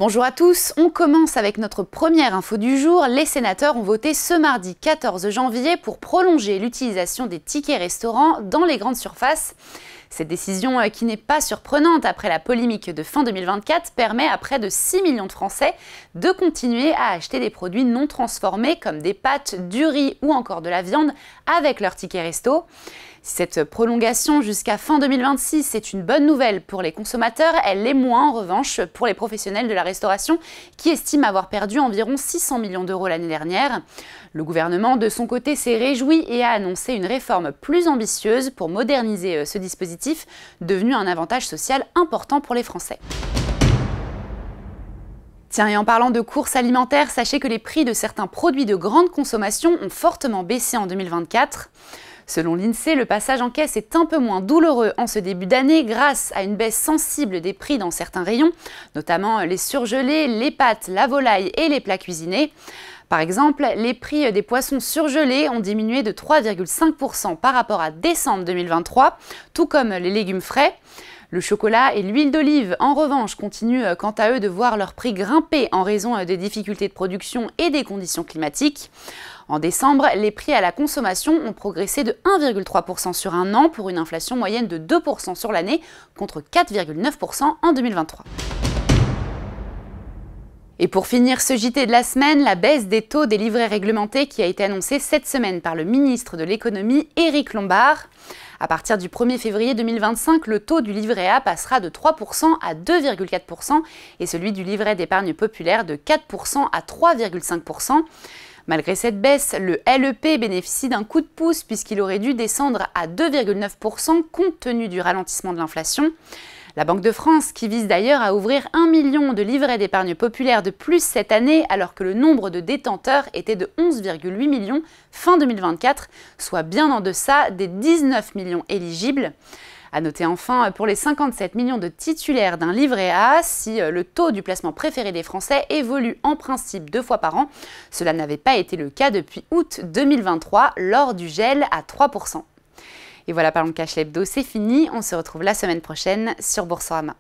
Bonjour à tous, on commence avec notre première info du jour. Les sénateurs ont voté ce mardi 14 janvier pour prolonger l'utilisation des tickets restaurants dans les grandes surfaces. Cette décision, qui n'est pas surprenante après la polémique de fin 2024, permet à près de 6 millions de Français de continuer à acheter des produits non transformés comme des pâtes, du riz ou encore de la viande avec leur ticket resto. Cette prolongation jusqu'à fin 2026 est une bonne nouvelle pour les consommateurs, elle l'est moins en revanche pour les professionnels de la restauration qui estiment avoir perdu environ 600 millions d'euros l'année dernière. Le gouvernement de son côté s'est réjoui et a annoncé une réforme plus ambitieuse pour moderniser ce dispositif, devenu un avantage social important pour les Français. Tiens, et en parlant de courses alimentaires, sachez que les prix de certains produits de grande consommation ont fortement baissé en 2024. Selon l'INSEE, le passage en caisse est un peu moins douloureux en ce début d'année grâce à une baisse sensible des prix dans certains rayons, notamment les surgelés, les pâtes, la volaille et les plats cuisinés. Par exemple, les prix des poissons surgelés ont diminué de 3,5% par rapport à décembre 2023, tout comme les légumes frais. Le chocolat et l'huile d'olive, en revanche, continuent quant à eux de voir leur prix grimper en raison des difficultés de production et des conditions climatiques. En décembre, les prix à la consommation ont progressé de 1,3% sur un an pour une inflation moyenne de 2% sur l'année contre 4,9% en 2023. Et pour finir ce JT de la semaine, la baisse des taux des livrets réglementés qui a été annoncée cette semaine par le ministre de l'économie, Éric Lombard. À partir du 1er février 2025, le taux du livret A passera de 3% à 2,4% et celui du livret d'épargne populaire de 4% à 3,5%. Malgré cette baisse, le LEP bénéficie d'un coup de pouce puisqu'il aurait dû descendre à 2,9% compte tenu du ralentissement de l'inflation. La Banque de France, qui vise d'ailleurs à ouvrir 1 million de livrets d'épargne populaire de plus cette année, alors que le nombre de détenteurs était de 11,8 millions fin 2024, soit bien en deçà des 19 millions éligibles. À noter enfin, pour les 57 millions de titulaires d'un livret A, si le taux du placement préféré des Français évolue en principe 2 fois par an, cela n'avait pas été le cas depuis août 2023 lors du gel à 3%. Et voilà, Parlons Cash l'hebdo, c'est fini. On se retrouve la semaine prochaine sur Boursorama.